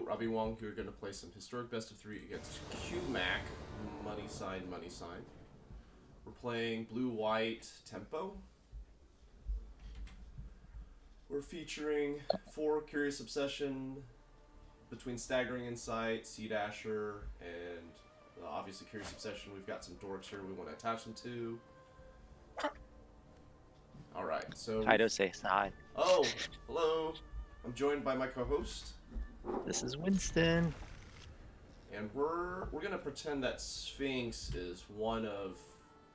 Robbie Wong here, going to play some Historic Best of 3 against Q-Mac, money sign, money sign. We're playing blue-white tempo. We're featuring 4 Curious Obsession between Staggering Insight, Sea-Dasher, and obviously Curious Obsession. We've got some dorks here we want to attach them to. Alright, so... Kaido says hi. Oh, hello. I'm joined by my co-host. This is Winston. And we're going to pretend that Sphinx is one of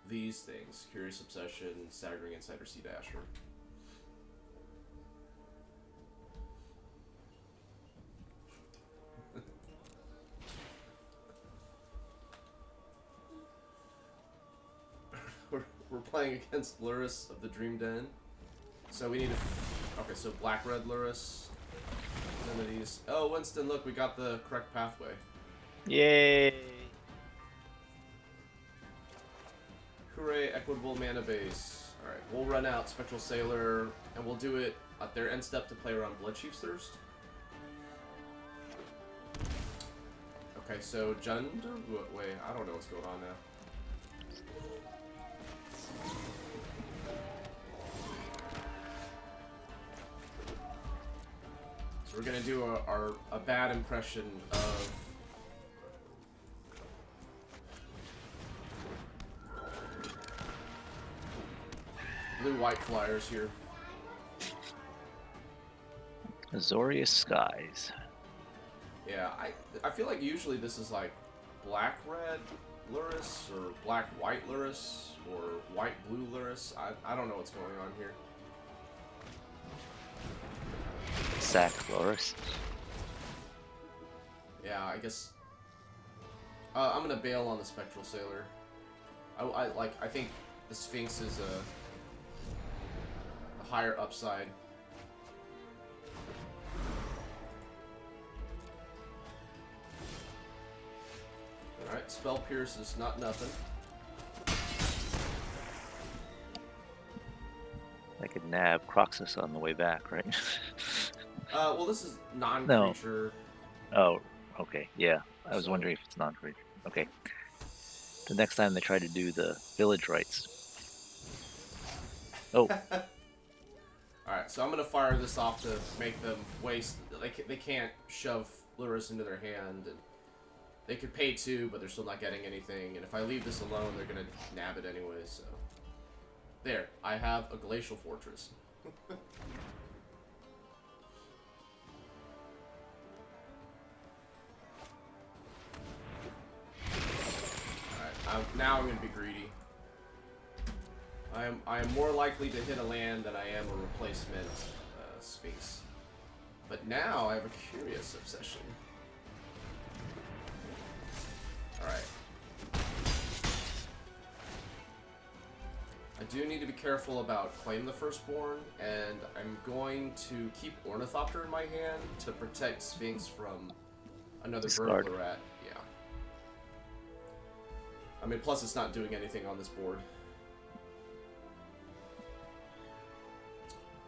these things. Curious Obsession, Staggering Insight, or Sea-Dasher. We're playing against Lurrus of the Dream Den. So we need to... Okay, so black-red Lurrus. None of these. Oh, Winston, look, we got the correct pathway. Yay! Hooray, equitable mana base. Alright, we'll run out Spectral Sailor, and we'll do it at their end step to play around Bloodchief's Thirst. Okay, so Jund... Wait, I don't know what's going on now. So we're gonna do a bad impression of... blue-white flyers here. Azorius Skies. Yeah, I feel like usually this is like black-red Lurrus, or black-white Lurrus, or white-blue Lurrus. I don't know what's going on here. Sack Lurrus. Yeah, I guess... I'm gonna bail on the Spectral Sailor. I think the Sphinx is a higher upside. Alright, Spell Pierce is not nothing. I could nab Croxus on the way back, right? Well, this is non-creature. No. Oh, okay, yeah. I was wondering if it's non-creature. Okay. The next time they try to do the village rites. Oh. Alright, so I'm gonna fire this off to make them waste... They can't shove Lurrus into their hand, and they could pay 2, but they're still not getting anything, and if I leave this alone, they're gonna nab it anyway, so... There, I have a Glacial Fortress. Alright, now I'm gonna be greedy. I am more likely to hit a land than I am a replacement Sphinx. But now I have a Curious Obsession. Alright. I do need to be careful about Claim the Firstborn, and I'm going to keep Ornithopter in my hand to protect Sphinx from another burglar rat. Yeah. I mean, plus it's not doing anything on this board.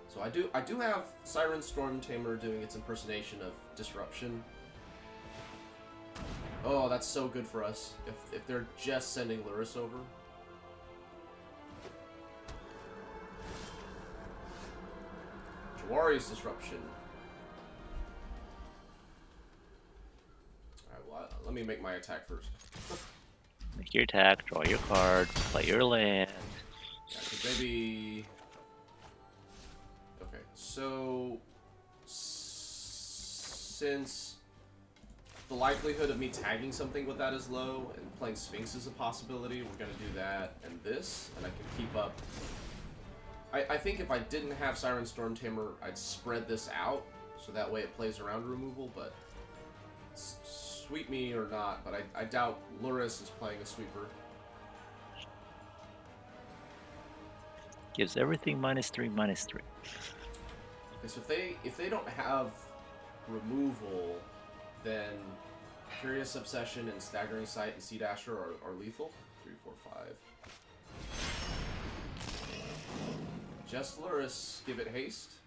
So I do have Siren Stormtamer doing its impersonation of Disruption. Oh, that's so good for us. If they're just sending Lurrus over. Jwari's Disruption. Alright, well, let me make my attack first. Make your attack, draw your card, play your land. Yeah, 'cause maybe... Okay, so... Since the likelihood of me tagging something with that is low, and playing Sphinx is a possibility, we're gonna do that and this, and I can keep up... I think if I didn't have Siren Stormtamer, I'd spread this out, so that way it plays around removal, but... Sweep me or not, but I doubt Lurrus is playing a sweeper. Gives everything -3, -3. Okay, so if they don't have removal, then Curious Obsession and Staggering Sight and Sea-Dasher are lethal. 3, 4, 5. Just Lurrus, give it haste.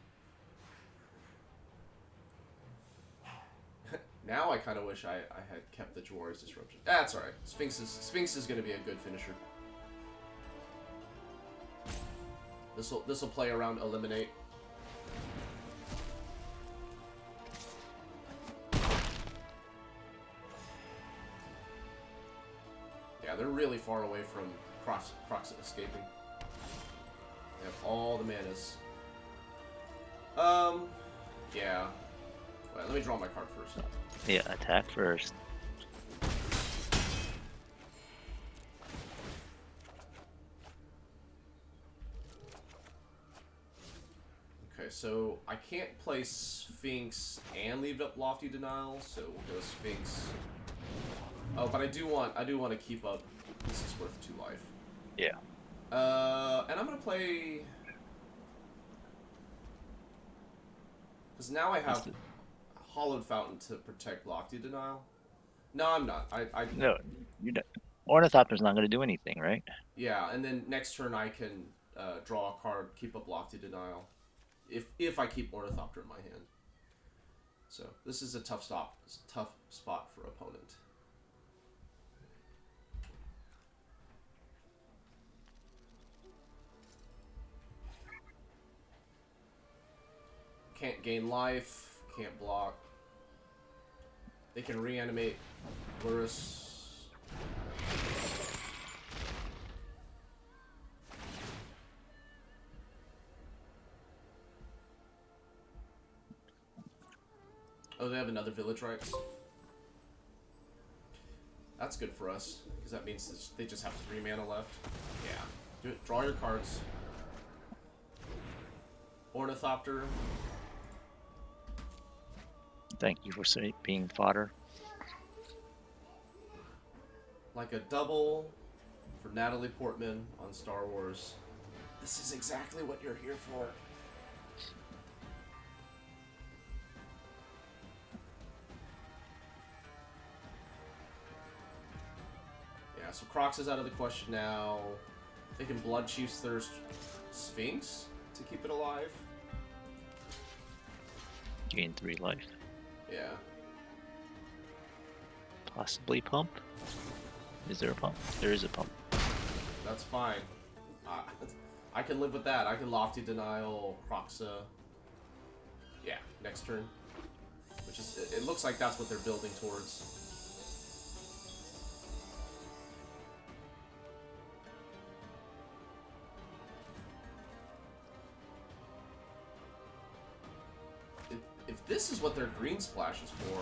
Now I kind of wish I had kept the Jwari's Disruption. That's alright. Sphinx is going to be a good finisher. This will play around Eliminate. Yeah, they're really far away from Crocs escaping. They have all the manas. Yeah. Wait, let me draw my card first. Yeah, attack first. Okay, so I can't play Sphinx and leave up Lofty Denial, so we'll go Sphinx. Oh, but I do want to keep up. This is worth 2 life. Yeah. And I'm gonna play because now I have Hallowed Fountain to protect Lofty Denial. No, I'm not. No, you don't. Ornithopter's not going to do anything, right? Yeah, and then next turn I can draw a card, keep up Lofty Denial, if I keep Ornithopter in my hand. So this is a tough spot for opponent. Can't gain life, can't block. They can reanimate Lurrus. Oh, they have another Village Rites. That's good for us, because that means they just have 3 mana left. Yeah. Do it. Draw your cards. Ornithopter. Thank you for being fodder. Like a double for Natalie Portman on Star Wars. This is exactly what you're here for. Yeah, so Crocs is out of the question now. They can Blood Chief's Thirst Sphinx to keep it alive. Gain 3 life. Yeah. Possibly pump. Is there a pump? There is a pump. That's fine. I can live with that. I can Lofty Denial, Croxa. Yeah, next turn. Which is, it looks like that's what they're building towards. If this is what their green splash is for...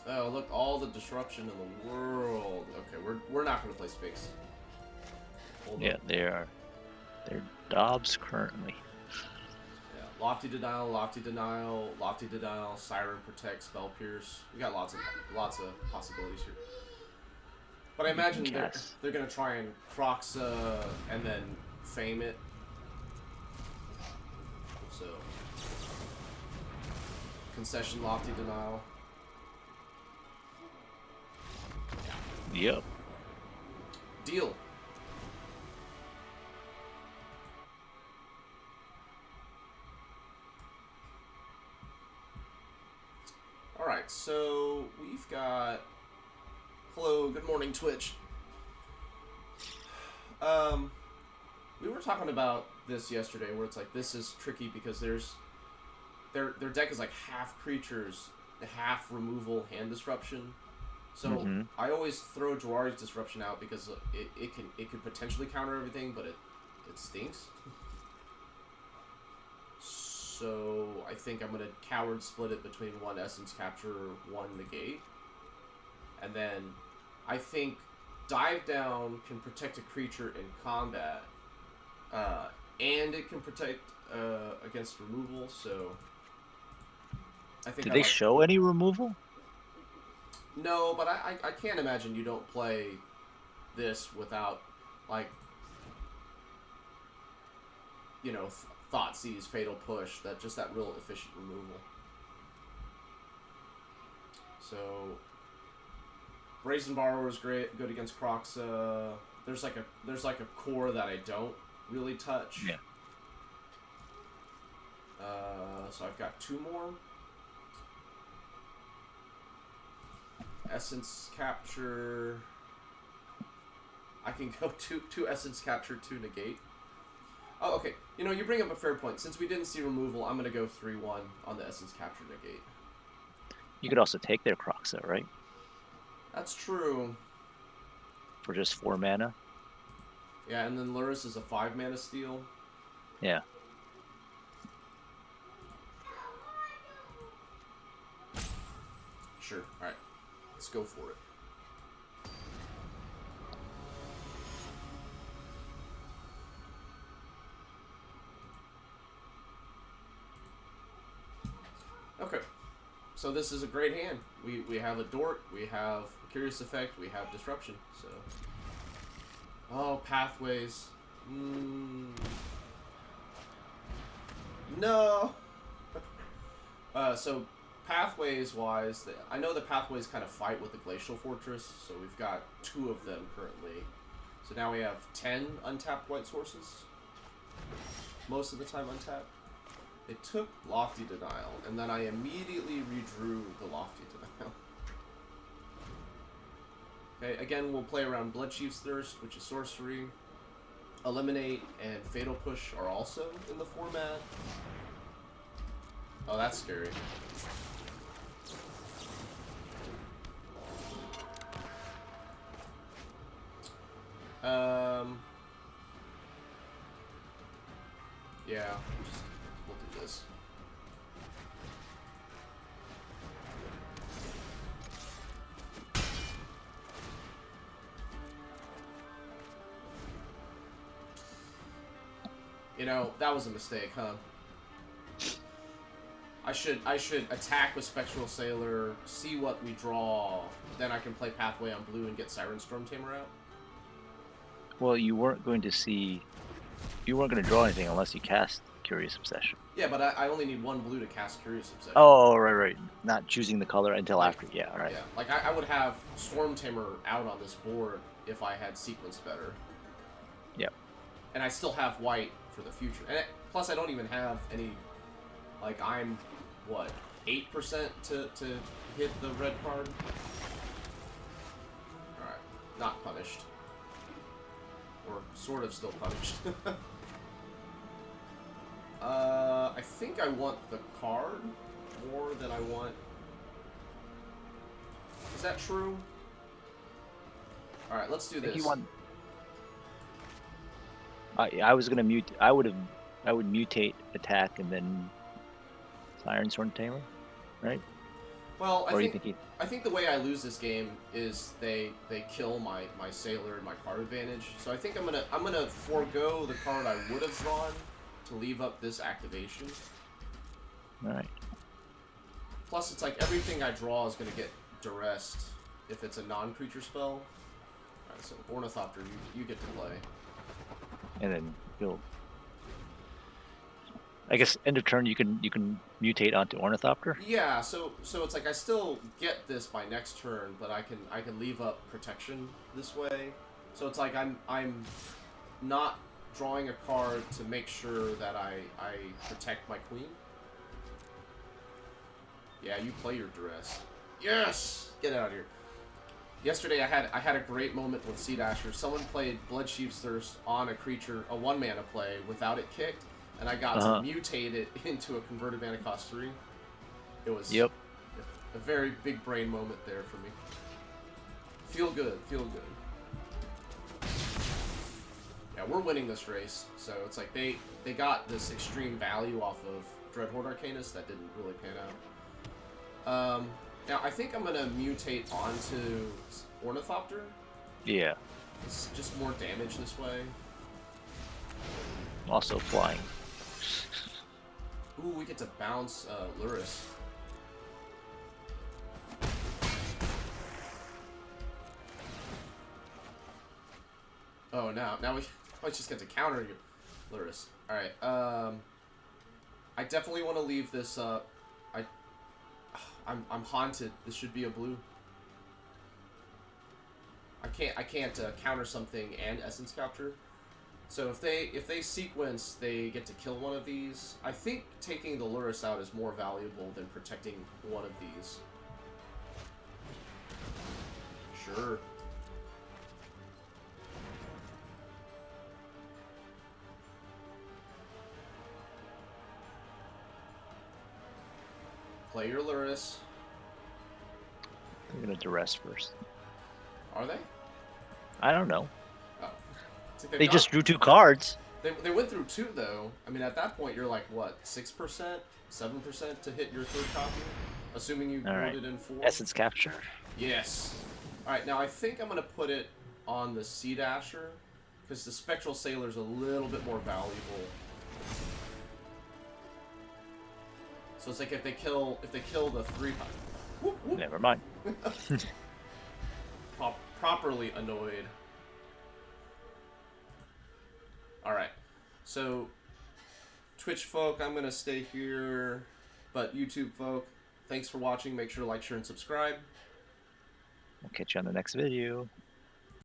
Oh, look, all the disruption in the world. Okay, we're not going to play Sphinx. Yeah, they're Dobbs currently. Yeah, Lofty Denial, Lofty Denial, Lofty Denial, Siren Protect, Spell Pierce. We got lots of possibilities here. But I imagine they're going to try and Croxa and then Fame it. So, Concession, Lofty Denial. Yep. Deal. Alright, so we've got... Hello, good morning, Twitch. We were talking about this yesterday, where it's like, this is tricky because their deck is like half creatures, half removal, hand disruption. So I always throw Jwari's Disruption out because it could potentially counter everything, but it stinks. So I think I'm gonna coward split it between 1 Essence Capture, 1 Negate, and then I think Dive Down can protect a creature in combat, and it can protect against removal. So I think. Did they show any removal? No, but I can't imagine you don't play this without, like, you know, Thoughtseize, Fatal Push, just that real efficient removal. So, Brazen Borrower is great, good against Croxa. There's like a core that I don't really touch. Yeah. So I've got 2 more. Essence Capture. I can go 2 Essence Capture, 2 Negate. Oh, okay. You know, you bring up a fair point. Since we didn't see removal, I'm going to go 3-1 on the Essence Capture Negate. You could also take their Croxa, right? That's true. For just 4 mana. Yeah, and then Lurrus is a 5 mana steal. Yeah. Sure. Alright. Let's go for it. Okay. So this is a great hand. We have a Dork, we have a Curious Effect, we have Disruption, so... Oh, Pathways. No! So, Pathways-wise, I know the Pathways kind of fight with the Glacial Fortress, so we've got 2 of them currently. So now we have 10 untapped white sources. Most of the time untapped. They took Lofty Denial, and then I immediately redrew the Lofty Denial. Okay, again, we'll play around Bloodchief's Thirst, which is sorcery. Eliminate and Fatal Push are also in the format. Oh, that's scary. Yeah, we'll do this. You know, that was a mistake, huh? I should attack with Spectral Sailor, see what we draw, then I can play Pathway on blue and get Siren Stormtamer out. Well, you weren't going to draw anything unless you cast Curious Obsession. Yeah, but I only need 1 blue to cast Curious Obsession. Oh, right. Not choosing the color until after. Yeah, all right. Yeah, like I would have Stormtamer out on this board if I had sequenced better. Yep. And I still have white for the future. And plus, I don't even have any. Like, I'm what, 8% to hit the red card. All right, not punished, or sort of still punished. I think I want the card more than I want. Is that true? All right, let's do this. I was gonna mute. I would mutate, attack, and then Siren Stormtamer, right? Well, I think the way I lose this game is they kill my sailor and my card advantage. So I think I'm gonna forego the card I would have drawn to leave up this activation. All right. Plus, it's like everything I draw is gonna get duressed if it's a non-creature spell. All right, so Ornithopter, you get to play. And then you'll. I guess end of turn you can mutate onto Ornithopter. Yeah, so it's like I still get this by next turn, but I can leave up protection this way. So it's like I'm not drawing a card to make sure that I protect my queen. Yeah, you play your duress. Yes, get out of here. Yesterday I had a great moment with Sea-Dasher. Someone played Bloodchief's Thirst on a creature, a 1-mana play without it kicked. And I got to mutate it into a converted mana cost 3. It was a very big brain moment there for me. Feel good. Yeah, we're winning this race. So it's like they got this extreme value off of Dreadhorde Arcanist that didn't really pan out. Now I think I'm gonna mutate onto Ornithopter. Yeah. It's just more damage this way. Also flying. Ooh, we get to bounce Lurrus. Oh, now we just get to counter you, Lurrus. All right. I definitely want to leave this. I'm haunted. This should be a blue. I can't counter something and essence capture. So if they sequence, they get to kill one of these. I think taking the Lurrus out is more valuable than protecting one of these. Sure. Play your Lurrus. I'm gonna duress first. Are they? I don't know. Oh. They just drew 2 cards. They went through 2 though. I mean, at that point you're like what, 6%, 7% to hit your 3rd copy, assuming you voted in 4. Essence capture. Yes. All right. Now I think I'm gonna put it on the Sea-Dasher because the Spectral Sailor is a little bit more valuable. So it's like if they kill the 3. Whoop, whoop. Never mind. Properly annoyed. Alright, so Twitch folk, I'm gonna stay here, but YouTube folk, thanks for watching. Make sure to like, share, and subscribe. I'll catch you on the next video.